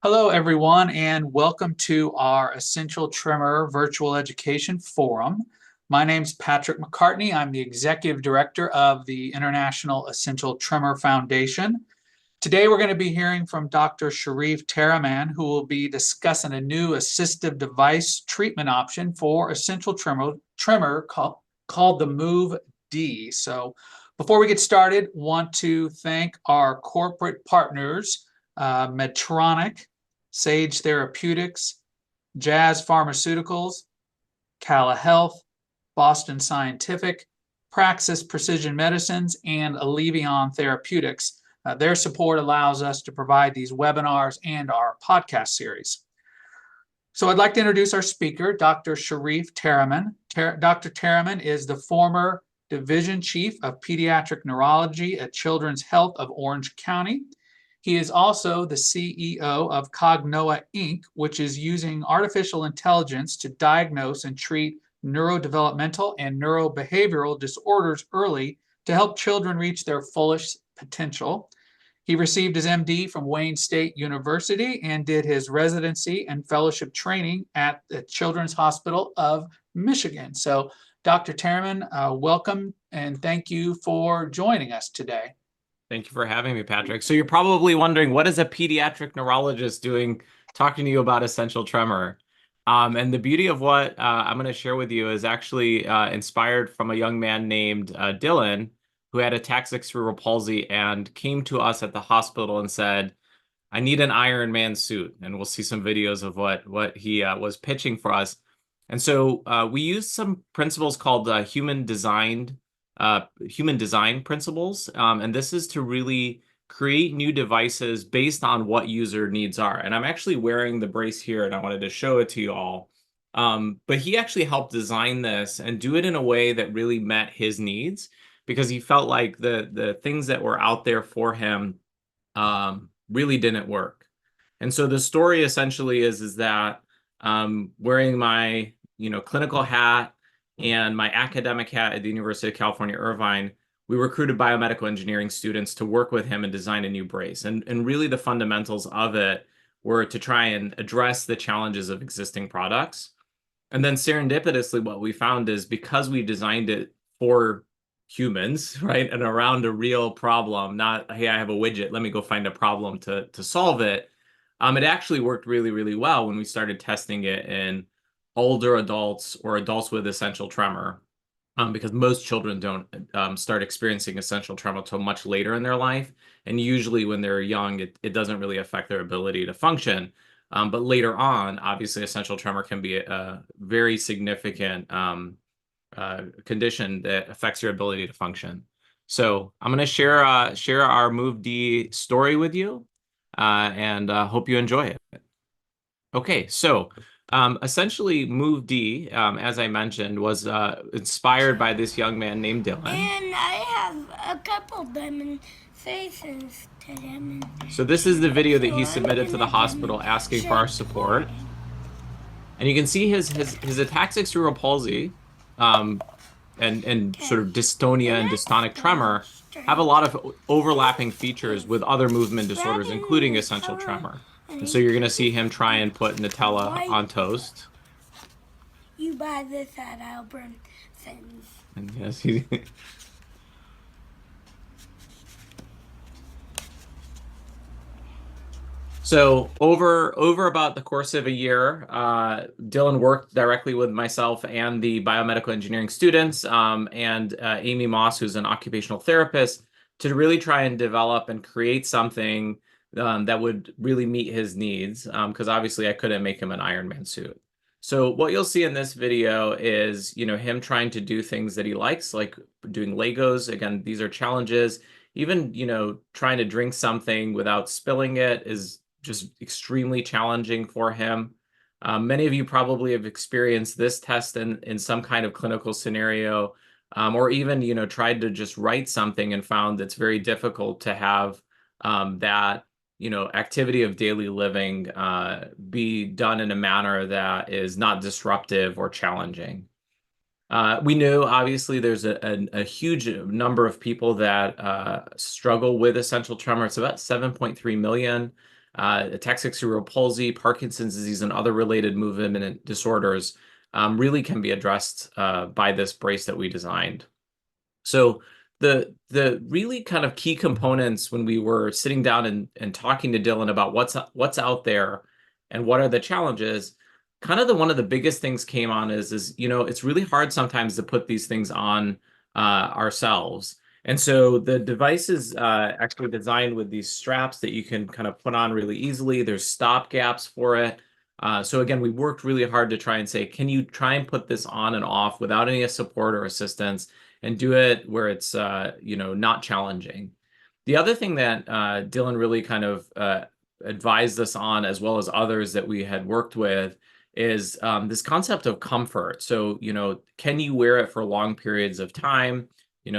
Hello, everyone, and welcome to our Essential Tremor Virtual Education Forum. My name is Patrick McCartney. I'm the Executive Director of the International Essential Tremor Foundation. Today, we're going to be hearing from Dr. Sharief Taraman, who will be discussing a new assistive device treatment option for essential tremor called the Move D. So, before we get started, want to thank our corporate partners, Medtronic, Sage Therapeutics, Jazz Pharmaceuticals, Cala Health, Boston Scientific, Praxis Precision Medicines, and Allevion Therapeutics. Their support allows us to provide these webinars and our podcast series. So I'd like to introduce our speaker, Dr. Sharief Taraman. Dr. Taraman is the former Division Chief of Pediatric Neurology at Children's Health of Orange County. He is also the CEO of Cognoa, Inc., which is using artificial intelligence to diagnose and treat neurodevelopmental and neurobehavioral disorders early to help children reach their fullest potential. He received his MD from Wayne State University and did his residency and fellowship training at the Children's Hospital of Michigan. So, Dr. Taraman, welcome and thank you for joining us today. Thank you for having me, Patrick. So you're probably wondering, what is a pediatric neurologist doing talking to you about essential tremor? And the beauty of what I'm going to share with you is actually inspired from a young man named Dylan, who had ataxic cerebral palsy and came to us at the hospital and said, I need an Iron Man suit. And we'll see some videos of what he was pitching for us. And so we used some principles called human design principles. And this is to really create new devices based on what user needs are. And I'm actually wearing the brace here, and I wanted to show it to you all. But he actually helped design this and do it in a way that really met his needs, because he felt like the things that were out there for him really didn't work. And so the story essentially is that wearing my clinical hat and my academic hat at the University of California, Irvine, we recruited biomedical engineering students to work with him and design a new brace. And really the fundamentals of it were to try and address the challenges of existing products. And then serendipitously, what we found is because we designed it for humans, right, and around a real problem, not, hey, I have a widget, let me go find a problem to solve it, it actually worked really, really well when we started testing it in older adults or adults with essential tremor, because most children don't start experiencing essential tremor until much later in their life. And usually when they're young, it doesn't really affect their ability to function. But later on, obviously, essential tremor can be a very significant condition that affects your ability to function. So I'm going to share our Move D story with you, and hope you enjoy it. Okay, so essentially, Move D, as I mentioned, was inspired by this young man named Dylan. And I have a couple diamond faces to them. So this is the video that he submitted to the hospital asking for our support. And you can see his ataxic cerebral palsy and sort of dystonia and dystonic tremor have a lot of overlapping features with other movement disorders, including essential tremor. And so you're going to see him try and put Nutella on toast. You buy this at Albertsons. And yes, he... So over about the course of a year, Dylan worked directly with myself and the biomedical engineering students, and Amy Moss, who's an occupational therapist, to really try and develop and create something that would really meet his needs, because obviously I couldn't make him an Iron Man suit. So what you'll see in this video is, him trying to do things that he likes, like doing Legos. Again, these are challenges. Even, trying to drink something without spilling it is just extremely challenging for him. Many of you probably have experienced this test in some kind of clinical scenario, or even, tried to just write something and found it's very difficult to have that activity of daily living be done in a manner that is not disruptive or challenging. We know, obviously, there's a huge number of people that struggle with essential tremor. It's about 7.3 million. ataxic cerebral palsy, Parkinson's disease, and other related movement disorders really can be addressed by this brace that we designed. So the really kind of key components when we were sitting down and talking to Dylan about what's out there and what are the challenges, kind of one of the biggest things came on is it's really hard sometimes to put these things on ourselves. And so the device is actually designed with these straps that you can kind of put on really easily. There's stop gaps for it. So again, we worked really hard to try and say, can you try and put this on and off without any support or assistance, and do it where it's not challenging. The other thing that Dylan really kind of advised us on, as well as others that we had worked with, is this concept of comfort. So, can you wear it for long periods of time,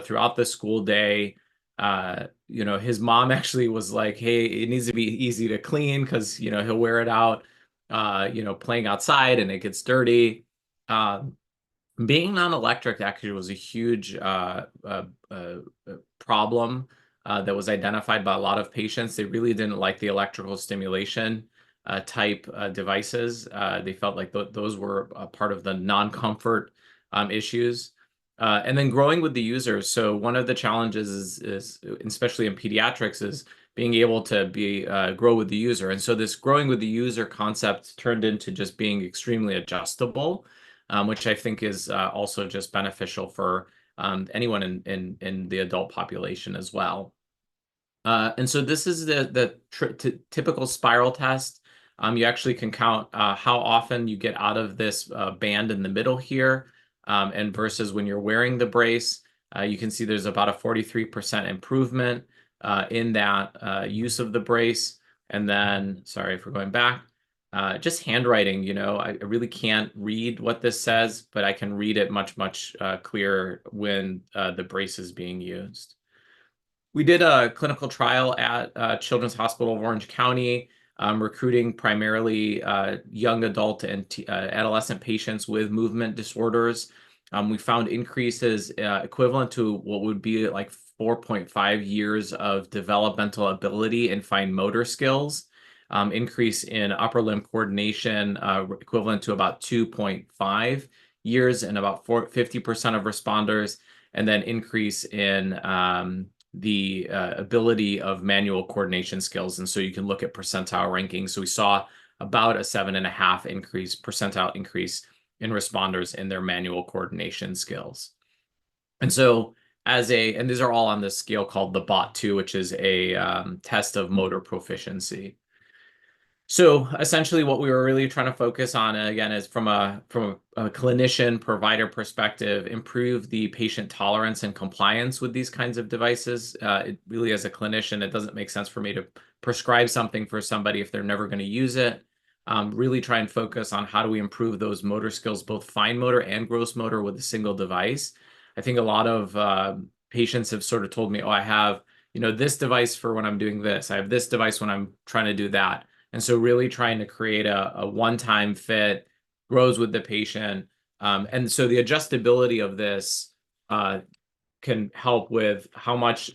throughout the school day? His mom actually was like, hey, it needs to be easy to clean because, he'll wear it out, playing outside and it gets dirty. Being non-electric actually was a huge problem that was identified by a lot of patients. They really didn't like the electrical stimulation type devices. They felt like those were a part of the non-comfort issues. And then growing with the users. So one of the challenges is especially in pediatrics, is being able to grow with the user. And so this growing with the user concept turned into just being extremely adjustable, which I think is also just beneficial for anyone in the adult population as well. And so this is the typical spiral test. You actually can count how often you get out of this band in the middle here, and versus when you're wearing the brace. You can see there's about a 43% improvement in that use of the brace. And then, sorry for going back, just handwriting, I really can't read what this says, but I can read it much, much clearer when the brace is being used. We did a clinical trial at Children's Hospital of Orange County, recruiting primarily young adult and adolescent patients with movement disorders. We found increases equivalent to what would be like 4.5 years of developmental ability and fine motor skills. Increase in upper limb coordination equivalent to about 2.5 years in about 50% of responders, and then increase in the ability of manual coordination skills. And so you can look at percentile rankings. So we saw about a 7.5 percentile increase in responders in their manual coordination skills. And so and these are all on this scale called the BOT2, which is a test of motor proficiency. So essentially what we were really trying to focus on, again, is from a clinician provider perspective, improve the patient tolerance and compliance with these kinds of devices. It really, as a clinician, it doesn't make sense for me to prescribe something for somebody if they're never going to use it. Really try and focus on how do we improve those motor skills, both fine motor and gross motor, with a single device. I think a lot of patients have sort of told me, oh, I have this device for when I'm doing this. I have this device when I'm trying to do that. And so really trying to create a one-time fit, grows with the patient. And so the adjustability of this can help with how much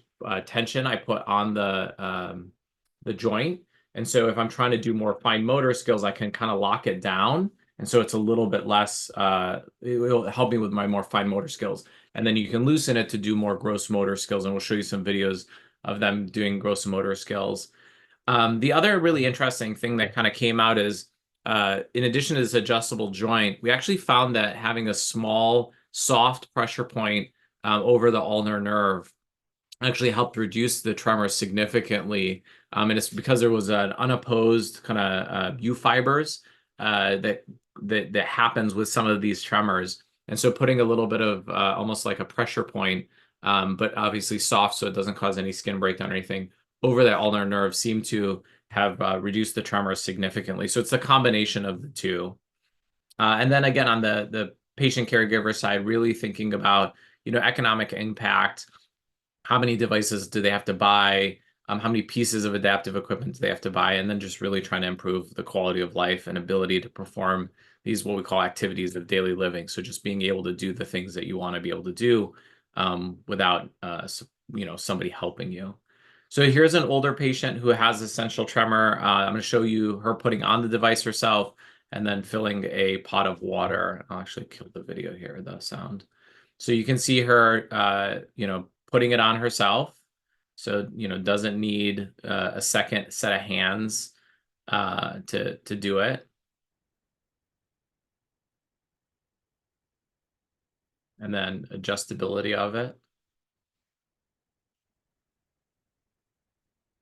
tension I put on the joint. And so if I'm trying to do more fine motor skills, I can kind of lock it down. And so it's a little bit less, it will help me with my more fine motor skills. And then you can loosen it to do more gross motor skills. And we'll show you some videos of them doing gross motor skills. The other really interesting thing that kind of came out is, in addition to this adjustable joint, we actually found that having a small, soft pressure point over the ulnar nerve actually helped reduce the tremor significantly. And it's because there was an unopposed kind of U fibers that happens with some of these tremors. And so putting a little bit of almost like a pressure point, but obviously soft so it doesn't cause any skin breakdown or anything, over that ulnar nerve seem to have reduced the tremors significantly. So it's a combination of the two. And then again, on the patient caregiver side, really thinking about, economic impact. How many devices do they have to buy? How many pieces of adaptive equipment do they have to buy? And then just really trying to improve the quality of life and ability to perform these, what we call activities of daily living. So just being able to do the things that you want to be able to do without, somebody helping you. So here's an older patient who has essential tremor. I'm going to show you her putting on the device herself and then filling a pot of water. I'll actually kill the video here, the sound. So you can see her, putting it on herself. So, doesn't need a second set of hands to do it. And then adjustability of it.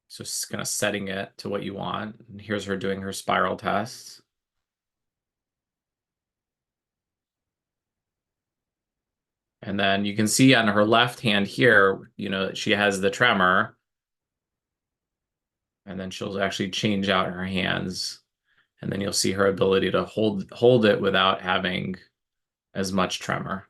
So just kind of setting it to what you want. And here's her doing her spiral test. And then you can see on her left hand here, she has the tremor. And then she'll actually change out her hands. And then you'll see her ability to hold it without having as much tremor.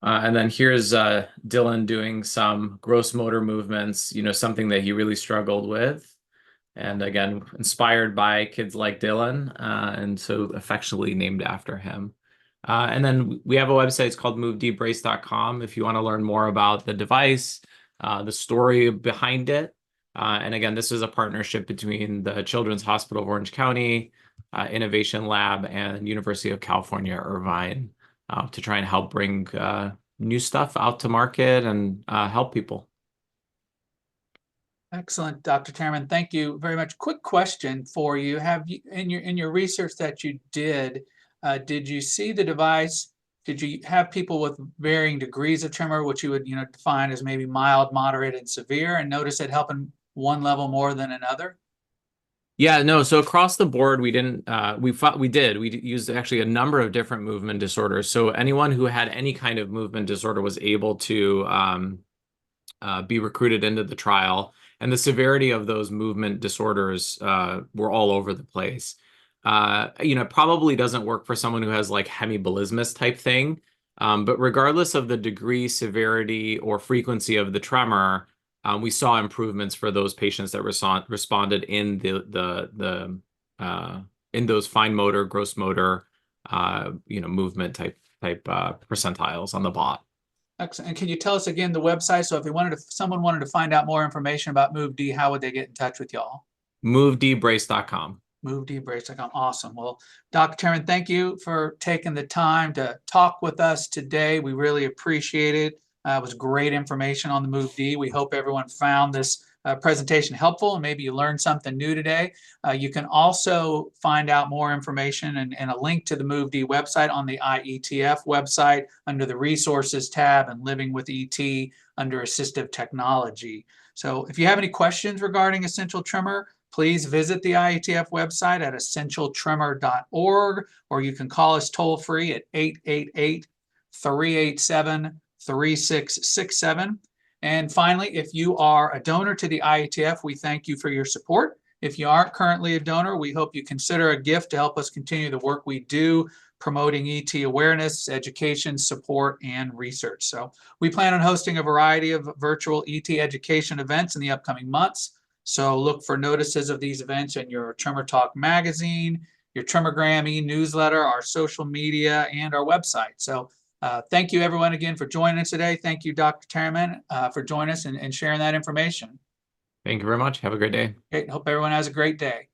And then here's Dylan doing some gross motor movements, something that he really struggled with. And again, inspired by kids like Dylan, and so affectionately named after him. And then we have a website, it's called movedbrace.com if you want to learn more about the device, the story behind it. And again, this is a partnership between the Children's Hospital of Orange County, Innovation Lab, and University of California, Irvine, to try and help bring new stuff out to market and help people. Excellent, Dr. Taraman. Thank you very much. Quick question for you. Have you, in your research that you did you see the device? Did you have people with varying degrees of tremor, which you would define as maybe mild, moderate, and severe, and notice it helping one level more than another? Yeah, no. So across the board, we didn't. We used actually a number of different movement disorders. So anyone who had any kind of movement disorder was able to be recruited into the trial. And the severity of those movement disorders were all over the place. It probably doesn't work for someone who has like hemibolismus type thing. But regardless of the degree, severity, or frequency of the tremor, we saw improvements for those patients that responded in in those fine motor, gross motor, movement type percentiles on the bot. Excellent. And can you tell us again the website? So if someone wanted to find out more information about MoveD, how would they get in touch with y'all? movedbrace.com. movedbrace.com. Awesome. Well, Dr. Taraman, thank you for taking the time to talk with us today. We really appreciate it. It was great information on the MoveD. We hope everyone found this presentation helpful and maybe you learned something new today. You can also find out more information and a link to the MoveD website on the IETF website under the resources tab and Living with ET under assistive technology. So if you have any questions regarding essential tremor, please visit the IETF website at essentialtremor.org, or you can call us toll free at 888-387-3667. And finally, if you are a donor to the IETF, we thank you for your support. If you aren't currently a donor, we hope you consider a gift to help us continue the work we do, promoting ET awareness, education, support, and research. So we plan on hosting a variety of virtual ET education events in the upcoming months. So look for notices of these events in your Tremor Talk magazine, your Tremogram e-newsletter, our social media, and our website. So thank you, everyone, again, for joining us today. Thank you, Dr. Taraman, for joining us and sharing that information. Thank you very much. Have a great day. Great. Hope everyone has a great day.